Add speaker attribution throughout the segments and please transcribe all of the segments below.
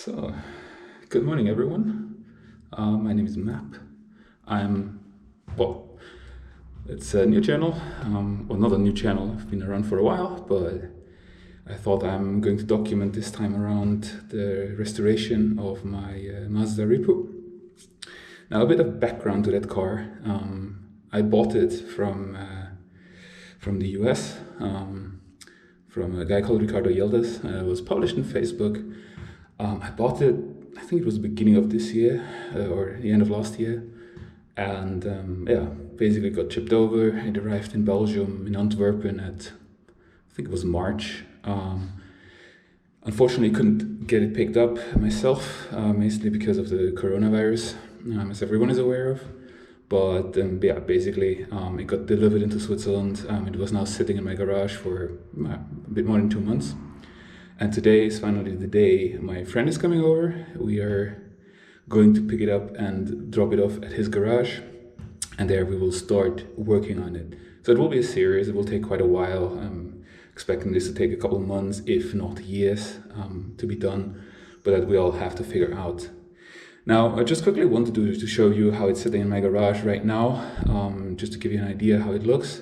Speaker 1: So, good morning, everyone. My name is Map. I'm, well, it's a new channel. Well, not a new channel, I've been around for a while, but I thought I'm going to document this time around the restoration of my Mazda REPU. Now, a bit of background to that car. I bought it from the US, from a guy called Ricardo Yildiz. It was published on Facebook. I bought it, I think it was the beginning of this year, or the end of last year. And yeah, basically got shipped over. It arrived in Belgium, in Antwerpen at, I think it was March. Unfortunately, couldn't get it picked up myself, mostly because of the coronavirus, as everyone is aware of. But yeah, basically, it got delivered into Switzerland. It was now sitting in my garage for a bit more than 2 months. And today is finally the day my friend is coming over. We are going to pick it up and drop it off at his garage. And there we will start working on it. So it will be a series. It will take quite a while. I'm expecting this to take a couple of months, if not years, to be done. But that we all have to figure out. Now, I just quickly want to show you how it's sitting in my garage right now, just to give you an idea how it looks.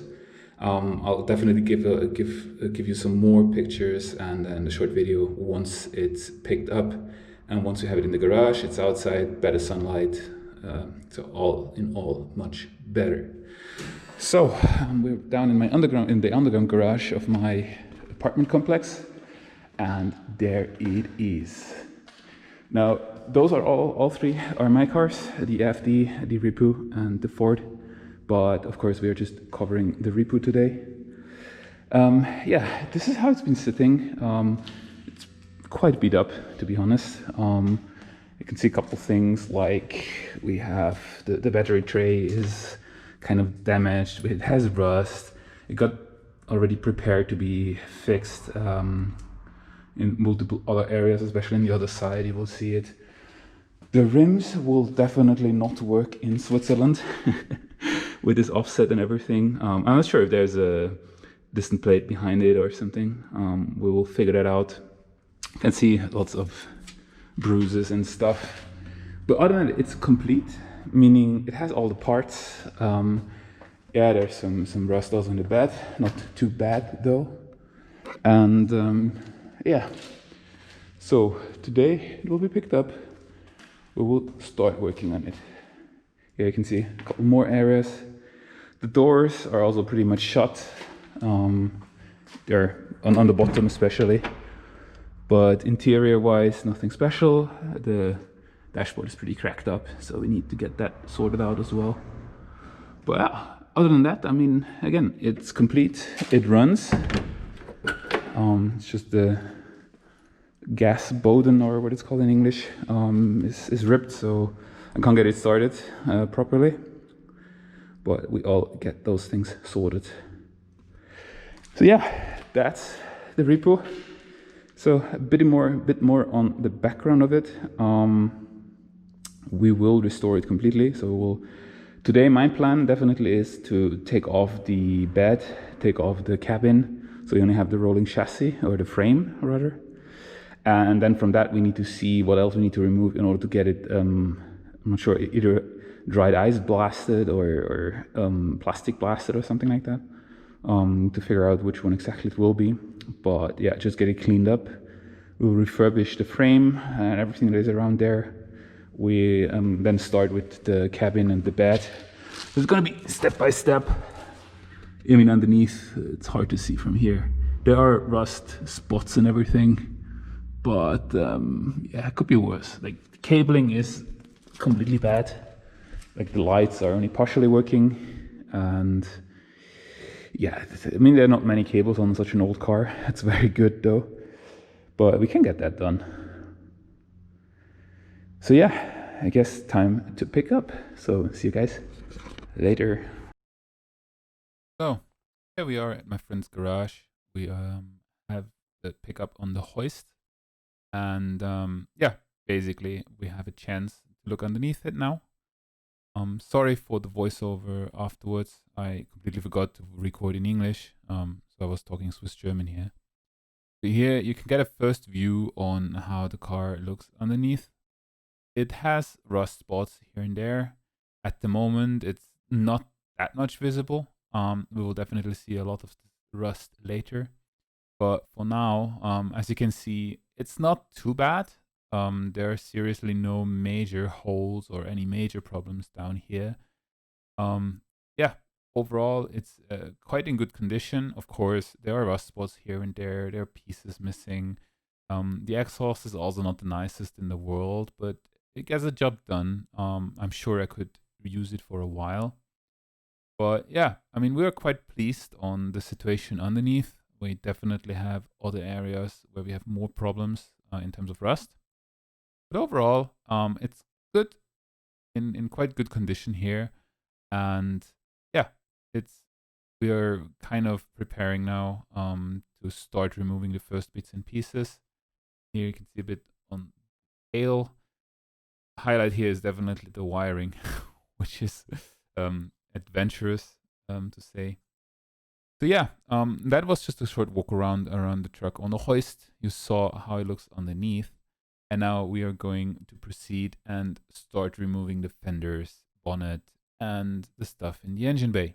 Speaker 1: I'll definitely give you some more pictures and a short video once it's picked up, and once we have it in the garage, it's outside, better sunlight, so all in all much better. So we're down in the underground garage of my apartment complex, and there it is. Now, those are all three are my cars, the AFD, the REPU, and the Ford. But of course, we are just covering the REPU today. Yeah, this is how it's been sitting. It's quite beat up, to be honest. You can see a couple things, like we have the battery tray is kind of damaged. It has rust. It got already prepared to be fixed. In multiple other areas, especially on the other side, you will see it. The rims will definitely not work in Switzerland with this offset and everything. I'm not sure if there's a distant plate behind it or something. We will figure that out. You can see lots of bruises and stuff. But other than that, it's complete, meaning it has all the parts. Yeah, there's some rust also in the bed, not too bad though. And yeah, so today it will be picked up. We will start working on it. Here you can see a couple more areas. The doors are also pretty much shut. They're on the bottom especially. But interior wise, nothing special. The dashboard is pretty cracked up, so we need to get that sorted out as well. But yeah, other than that, I mean, again, it's complete. It runs. It's just the gas boden, or what it's called in English, is ripped, so I can't get it started properly. But we all get those things sorted. So yeah, that's the REPU. So a bit more on the background of it. We will restore it completely. So today my plan definitely is to take off the bed, take off the cabin. So you only have the rolling chassis, or the frame rather. And then from that we need to see what else we need to remove in order to get it, I'm not sure, either dried ice blasted or plastic blasted or something like that, to figure out which one exactly it will be. But yeah, just get it cleaned up. We'll refurbish the frame and everything that is around there. We then start with the cabin and the bed. It's gonna be step by step. I mean, underneath, it's hard to see from here. There are rust spots and everything, but yeah, it could be worse. Like, the cabling is completely bad. Like, the lights are only partially working, and yeah, I mean, there are not many cables on such an old car. It's very good though, but we can get that done. So yeah, I guess time to pick up. So see you guys later. So here we are at my friend's garage. We have the pickup on the hoist, and yeah, basically we have a chance to look underneath it now. Sorry for the voiceover afterwards. I completely forgot to record in English, so I was talking Swiss German here.
Speaker 2: Here you can get a first view on how the car looks underneath. It has rust spots here and there. At the moment, it's not that much visible. We will definitely see a lot of rust later. But for now, as you can see, it's not too bad. There are seriously no major holes or any major problems down here. Yeah, overall, it's quite in good condition. Of course, there are rust spots here and there. There are pieces missing. The exhaust is also not the nicest in the world, but it gets the job done. I'm sure I could use it for a while. But yeah, I mean, we're quite pleased on the situation underneath. We definitely have other areas where we have more problems in terms of rust. But overall, it's good in quite good condition here. And yeah, it's we are kind of preparing now to start removing the first bits and pieces. Here you can see a bit on tail. Highlight here is definitely the wiring, which is adventurous to say. So yeah, that was just a short walk around the truck. On the hoist, you saw how it looks underneath, and now we are going to proceed and start removing the fenders, bonnet, and the stuff in the engine bay.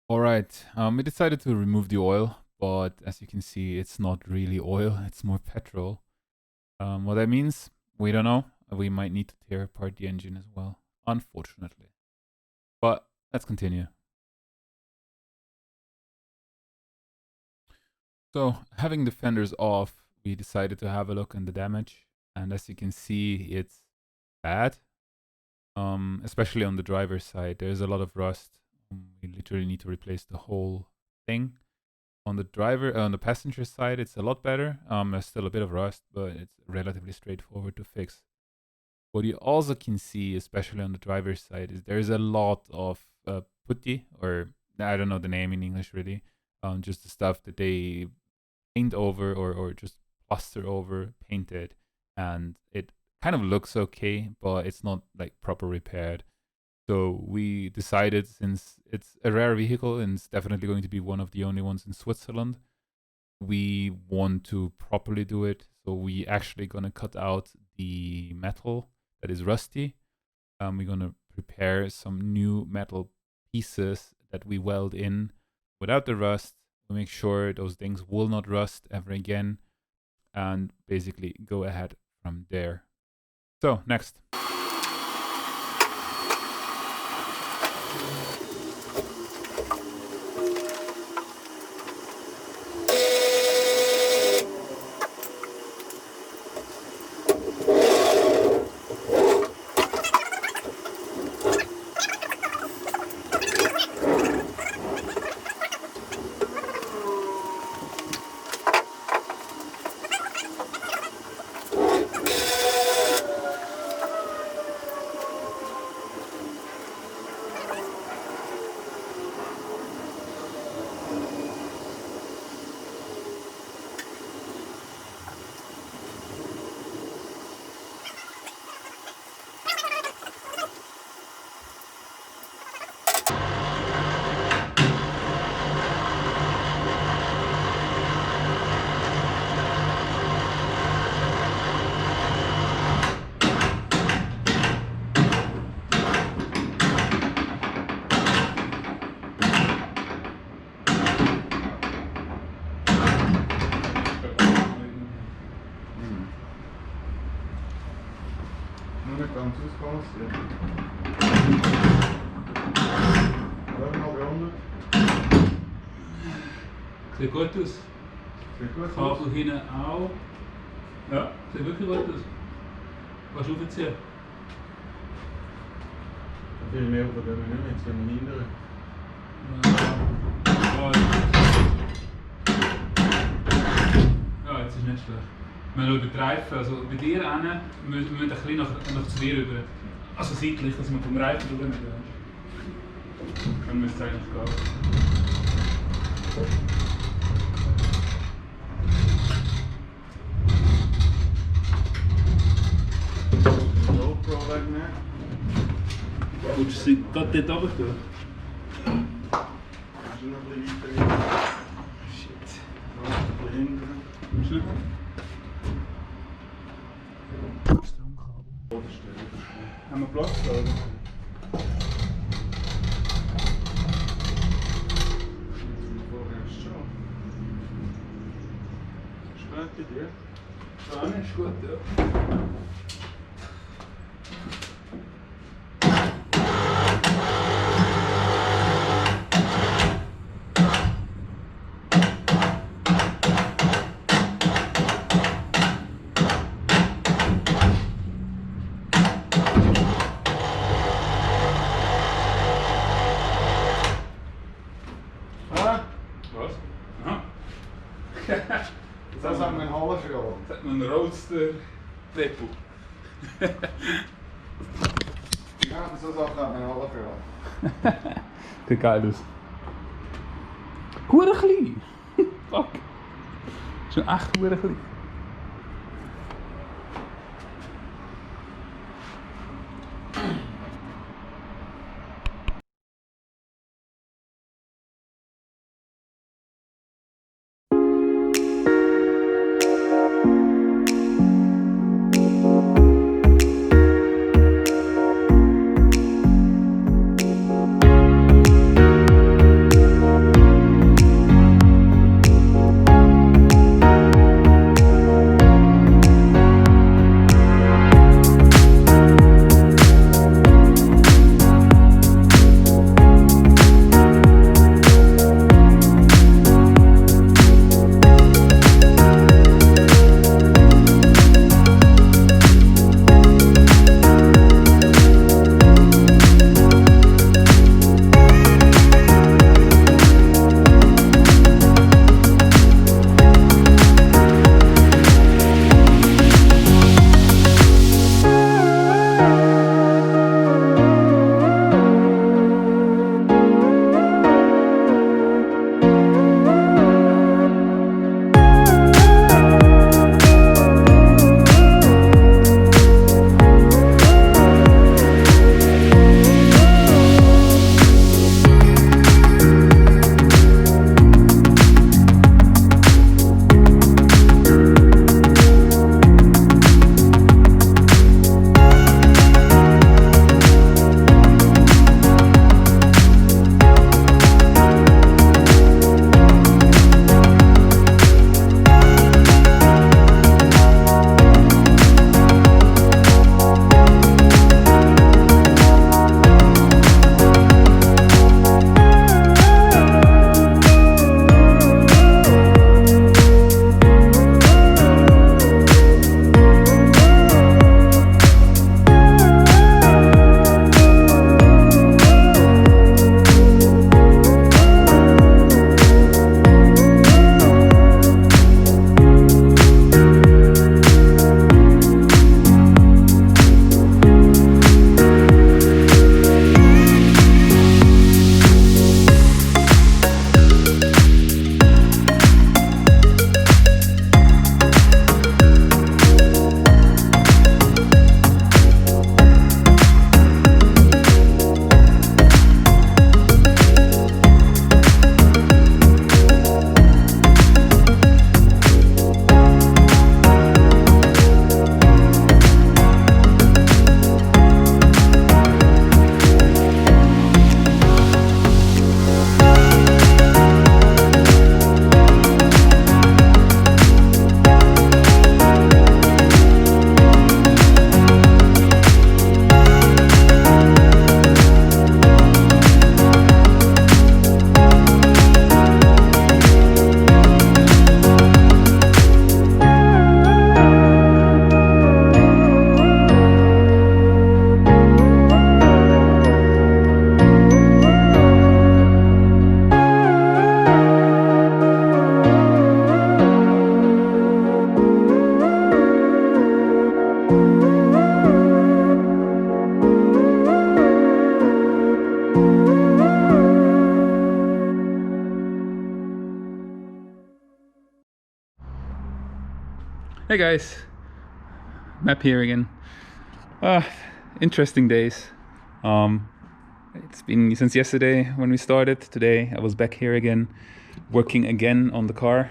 Speaker 2: All right, we decided to remove the oil, but as you can see, it's not really oil, it's more petrol. What that means, we don't know. We might need to tear apart the engine as well, unfortunately. But let's continue. So, having the fenders off, we decided to have a look at the damage. And as you can see, it's bad, especially on the driver's side. There's a lot of rust. We literally need to replace the whole thing. On the passenger side, it's a lot better. There's still a bit of rust, but it's relatively straightforward to fix. What you also can see, especially on the driver's side, is there's a lot of putty, or I don't know the name in English really, just the stuff that they paint over or just plaster over, paint it, and it kind of looks okay, but it's not like proper repaired. So we decided, since it's a rare vehicle and it's definitely going to be one of the only ones in Switzerland, we want to properly do it. So we actually gonna cut out the metal that is rusty. We're going to prepare some new metal pieces that we weld in without the rust. We'll make sure those things will not rust ever again, and basically go ahead from there. So next.
Speaker 3: Nicht ganz ausbalanciert. Schau mal behandelt.
Speaker 4: Sieht gut aus.
Speaker 3: Sieht gut aus.
Speaker 4: Kabel hinten auch. Ja, sieht wirklich gut aus. Kannst du aufziehen?
Speaker 3: Viel mehr von dem nicht, jetzt können wir hindern.
Speaker 4: Ja, jetzt ist nicht schlecht. Wir schauen den Reifen, also bei dir hin, wir müssen ein bisschen nach zu dir rüber. Also seitlich, dass wir vom Reifen rüber nicht gehen. Dann müsste es eigentlich gehen.
Speaker 3: GoPro wegnehmen.
Speaker 4: Willst du sie gerade dort runter tun?
Speaker 3: Kannst du noch ein bisschen weiter rein?
Speaker 4: Shit.
Speaker 3: Noch ein bisschen hindern.
Speaker 4: Schau. Haben wir Platz da? Oder?
Speaker 3: Vorerst schon. Spät bei dir.
Speaker 4: Ja, ist gut, ja. Was? Aha.
Speaker 3: Das haben wir einen Hallenführer.
Speaker 4: Jetzt hat man einen Roadster REPU.
Speaker 3: Ja, so Sachen haben wir einen Hallenführer.
Speaker 4: Sieht geil aus. Hure klein! Fuck! Schon echt hure klein.
Speaker 2: Hey guys, Map here again. Interesting days. It's been since yesterday when we started. Today I was back here again, working again on the car.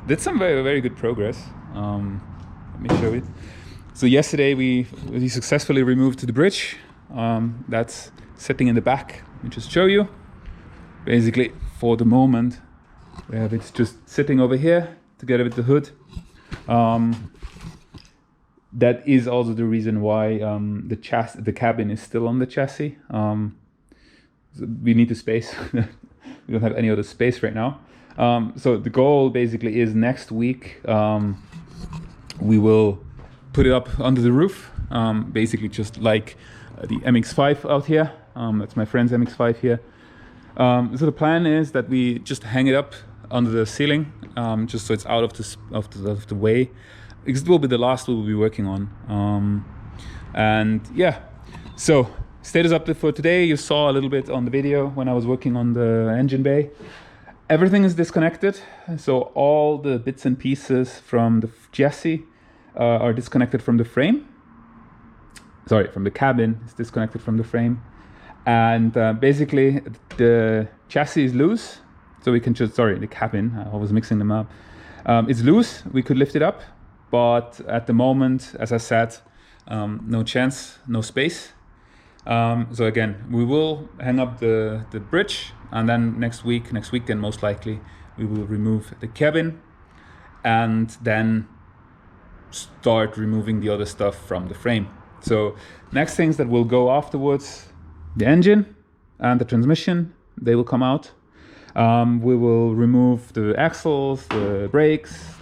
Speaker 2: Did some very, very good progress. Let me show it. So yesterday we successfully removed the bridge. That's sitting in the back. Let me just show you. Basically, for the moment, we have it just sitting over here together with the hood. That is also the reason why the cabin is still on the chassis. We need the space. We don't have any other space right now. So the goal basically is next week we will put it up under the roof, basically just like the MX-5 out here. That's my friend's MX-5 here. So the plan is that we just hang it up under the ceiling, just so it's out of the way. It will be the last we'll be working on. And yeah, so status update for today. You saw a little bit on the video when I was working on the engine bay. Everything is disconnected. So all the bits and pieces from the chassis are disconnected from the frame. Sorry, from the cabin. It's disconnected from the frame. And basically the chassis is loose. So we can just, sorry, the cabin, I was mixing them up. It's loose, we could lift it up. But at the moment, as I said, no chance, no space. So again, we will hang up the bridge, and then next weekend most likely, we will remove the cabin and then start removing the other stuff from the frame. So next things that will go afterwards, the engine and the transmission, they will come out. We will remove the axles, the brakes,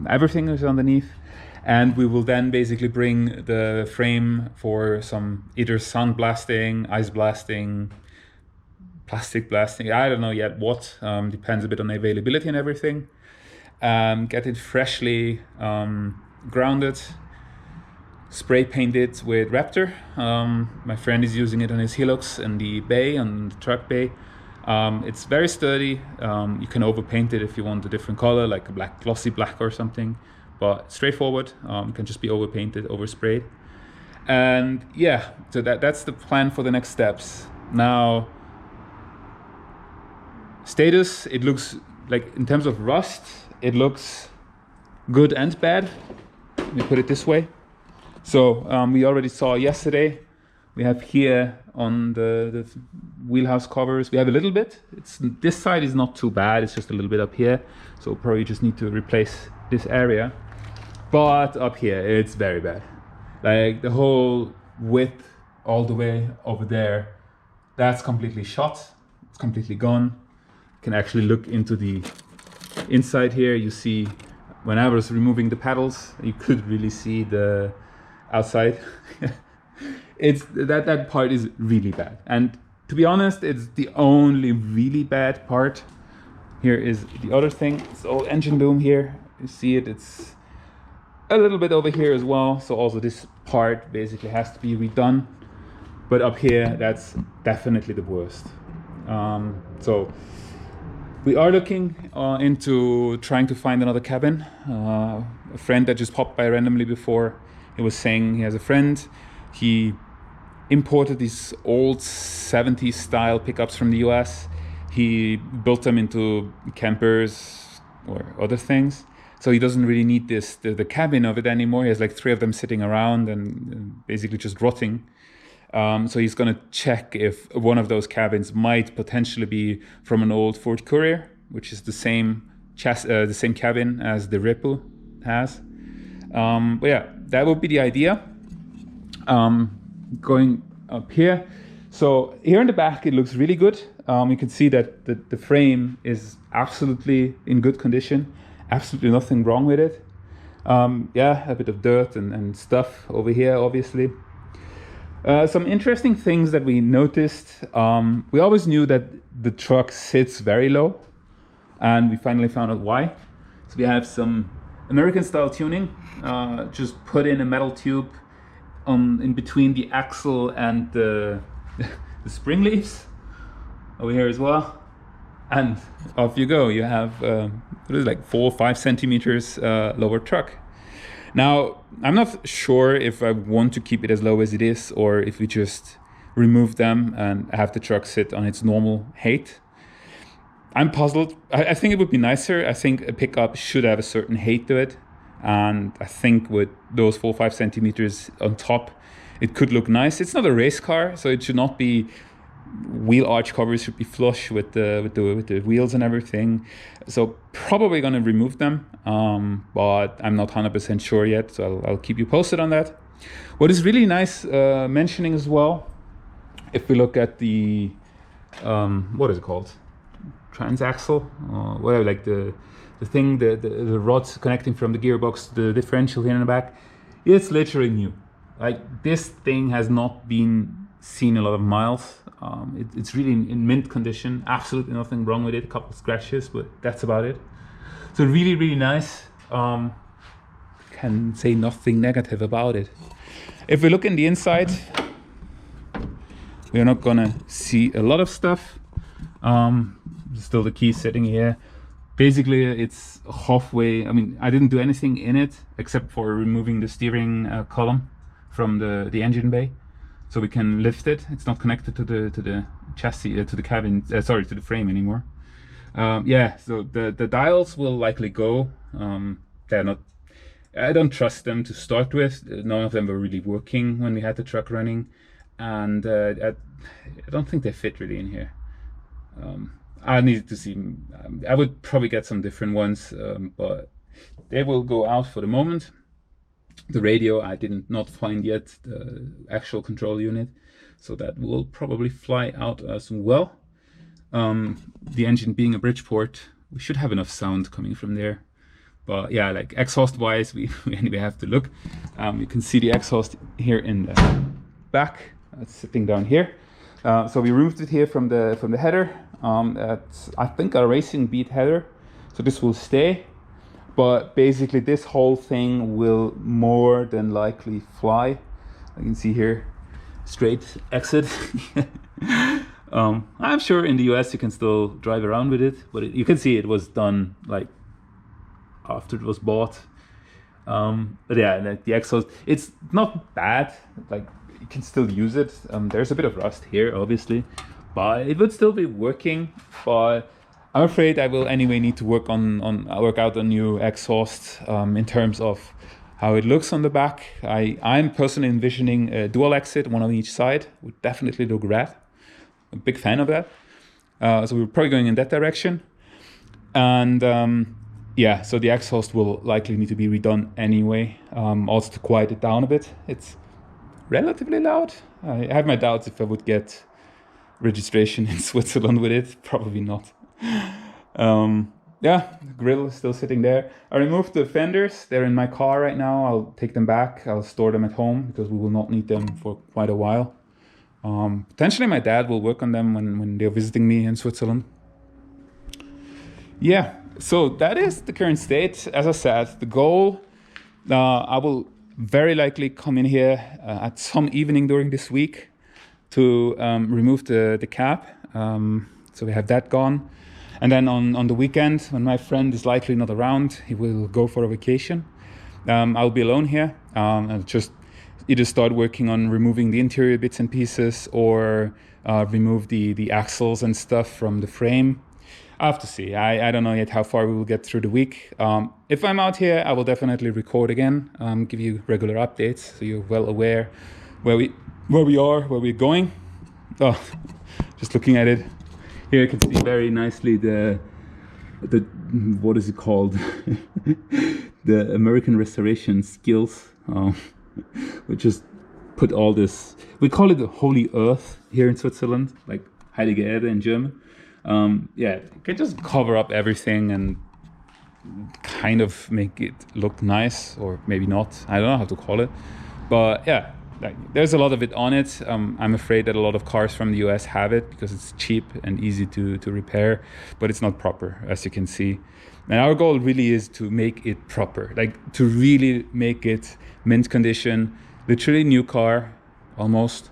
Speaker 2: everything is underneath. And we will then basically bring the frame for some either sound blasting, ice blasting, plastic blasting, I don't know yet what, depends a bit on the availability and everything. Get it freshly grounded, spray painted with Raptor. My friend is using it on his Hilux in the bay, on the truck bay. It's very sturdy. You can overpaint it if you want a different color, like a black, glossy black or something. But straightforward, can just be overpainted, oversprayed. And yeah, so that's the plan for the next steps. Now, status, it looks like, in terms of rust, it looks good and bad. Let me put it this way. So we already saw yesterday, we have here on the wheelhouse covers, we have a little bit. This side is not too bad, it's just a little bit up here. So probably just need to replace this area. But up here, it's very bad. Like the whole width all the way over there, that's completely shot. It's completely gone. You can actually look into the inside here. You see, when I was removing the pedals, you could really see the outside. It's that part is really bad. And to be honest, it's the only really bad part. Here is the other thing. It's all engine bloom here. You see it, it's a little bit over here as well. So also this part basically has to be redone. But up here, that's definitely the worst. So we are looking into trying to find another cabin. A friend that just popped by randomly before, he was saying he has a friend. He imported these old 70s style pickups from the US. He built them into campers or other things. So he doesn't really need the cabin of it anymore. He has like 3 of them sitting around and basically just rotting. So he's going to check if one of those cabins might potentially be from an old Ford Courier, which is the same cabin as the REPU has. But yeah, that would be the idea. Going up here. So here in the back, it looks really good. You can see that the frame is absolutely in good condition. Absolutely nothing wrong with it. Yeah, a bit of dirt and stuff over here, obviously. Some interesting things that we noticed. We always knew that the truck sits very low, and we finally found out why. So we have some American style tuning. Just put in a metal tube in between the axle and the spring leaves over here as well. And off you go. You have what is it, like 4 or 5 centimeters lower truck. Now, I'm not sure if I want to keep it as low as it is, or if we just remove them and have the truck sit on its normal height. I'm puzzled. I think it would be nicer. I think a pickup should have a certain height to it. And I think with those 4 or 5 centimeters on top, it could look nice. It's not a race car, so it should not be, wheel arch covers should be flush with the wheels and everything. So probably going to remove them, but I'm not 100% sure yet, so I'll keep you posted on that. What is really nice mentioning as well, if we look at the, what is it called? Transaxle, whatever, like the thing, the rods connecting from the gearbox to the differential here in the back, it's literally new. Like, this thing has not been seen a lot of miles. It's really in mint condition, absolutely nothing wrong with it, a couple of scratches, but that's about it. So really, really nice. Can say nothing negative about it. If we look in the inside, we're not gonna see a lot of stuff. Still the key sitting here. Basically, it's halfway. I mean, I didn't do anything in it except for removing the steering column from the engine bay, so we can lift it. It's not connected to the chassis, to the cabin. Sorry, to the frame anymore. Yeah, so the dials will likely go. They're not. I don't trust them to start with. None of them were really working when we had the truck running, and I don't think they fit really in here. I needed to see. I would probably get some different ones, but they will go out for the moment. The radio I did not find yet, the actual control unit, so that will probably fly out as well. The engine being a Bridgeport, we should have enough sound coming from there. But yeah, like exhaust wise, we anyway have to look. You can see the exhaust here in the back. It's sitting down here. So we removed it here from the header. That's, I think, a racing beat header. So this will stay. But basically this whole thing will more than likely fly. You can see here, straight exit. I'm sure in the US you can still drive around with it, but you can see it was done like after it was bought. But yeah, like the exhaust, it's not bad. Like, you can still use it. There's a bit of rust here, obviously, but it would still be working. But I'm afraid I will anyway need to work out a new exhaust in terms of how it looks on the back. I'm personally envisioning a dual exit, one on each side. Would definitely look rad. I'm a big fan of that. So we're probably going in that direction. And yeah, so the exhaust will likely need to be redone anyway. Also to quiet it down a bit. It's relatively loud. I have my doubts if I would get registration in Switzerland with it. Probably not. Yeah, the grill is still sitting there. I removed the fenders. They're in my car right now. I'll take them back. I'll store them at home because we will not need them for quite a while. Potentially my dad will work on them when they're visiting me in Switzerland. Yeah, so that is the current state. As I said, the goal, I will very likely come in here at some evening during this week to remove the cab. So we have that gone. And then on the weekend, when my friend is likely not around, he will go for a vacation. I'll be alone here. I'll just either start working on removing the interior bits and pieces or remove the axles and stuff from the frame. I have to see. I don't know yet how far we will get through the week. If I'm out here, I will definitely record again, give you regular updates so you're well aware where we are, where we're going. Oh, just looking at it. Here you can see very nicely the what is it called? The American Restoration Skills. We just put all this, we call it the Holy Earth here in Switzerland, like Heilige Erde in German. Yeah, you can just cover up everything and kind of make it look nice, or maybe not. I don't know how to call it. But yeah, like, there's a lot of it on it. I'm afraid that a lot of cars from the US have it because it's cheap and easy to repair, but it's not proper, as you can see. And our goal really is to make it proper, like to really make it mint condition, literally new car, almost.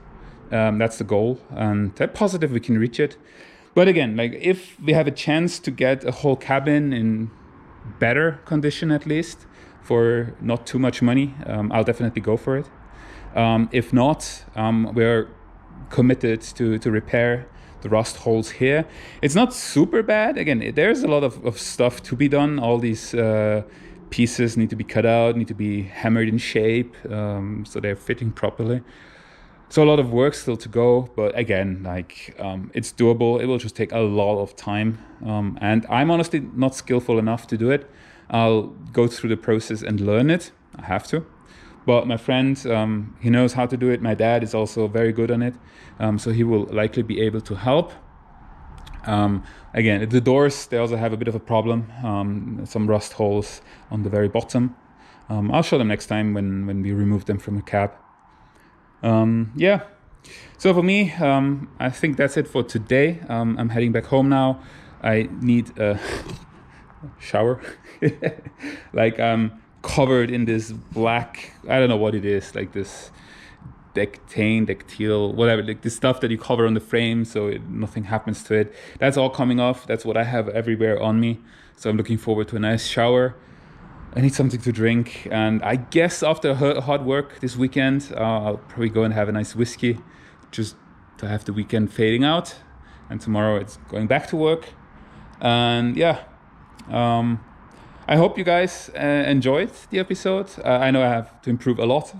Speaker 2: That's the goal, and I'm positive we can reach it. But again, like if we have a chance to get a whole cabin in better condition at least for not too much money, I'll definitely go for it. If not, we're committed to repair the rust holes here. It's not super bad. Again, there's a lot of stuff to be done. All these pieces need to be cut out, need to be hammered in shape, so they're fitting properly. So a lot of work still to go, but again, like it's doable. It will just take a lot of time, and I'm honestly not skillful enough to do it. I'll go through the process and learn it. I have to. But my friend, he knows how to do it. My dad is also very good on it, so he will likely be able to help. Again, the doors, they also have a bit of a problem, some rust holes on the very bottom. I'll show them next time when we remove them from a cab. Yeah, so for me, I think that's it for today. I'm heading back home now. I need a shower. Like I'm covered in this black, I don't know what it is, like this Dectile, whatever, like the stuff that you cover on the frame so nothing happens to it. That's all coming off. That's what I have everywhere on me. So I'm looking forward to a nice shower. I need something to drink, and I guess after hard work this weekend, I'll probably go and have a nice whiskey just to have the weekend fading out, and tomorrow it's going back to work. And yeah, I hope you guys enjoyed the episode. I know I have to improve a lot.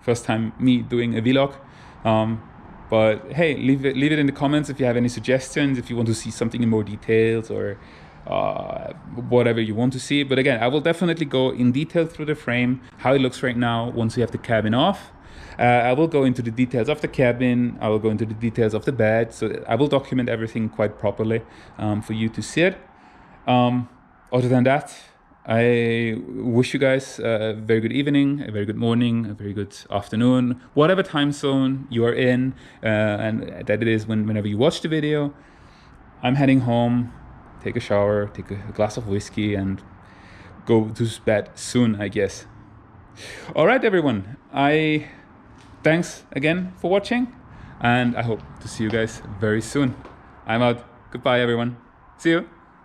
Speaker 2: First time me doing a vlog, but hey, leave it in the comments if you have any suggestions, if you want to see something in more details, or whatever you want to see. But again, I will definitely go in detail through the frame, how it looks right now once we have the cabin off. I will go into the details of the cabin, I will go into the details of the bed, so I will document everything quite properly for you to see it. Other than that, I wish you guys a very good evening, a very good morning, a very good afternoon, whatever time zone you are in, and that it is whenever you watch the video. I'm heading home, take a shower, take a glass of whiskey, and go to bed soon, I guess. All right, everyone. Thanks again for watching, and I hope to see you guys very soon. I'm out. Goodbye, everyone. See you.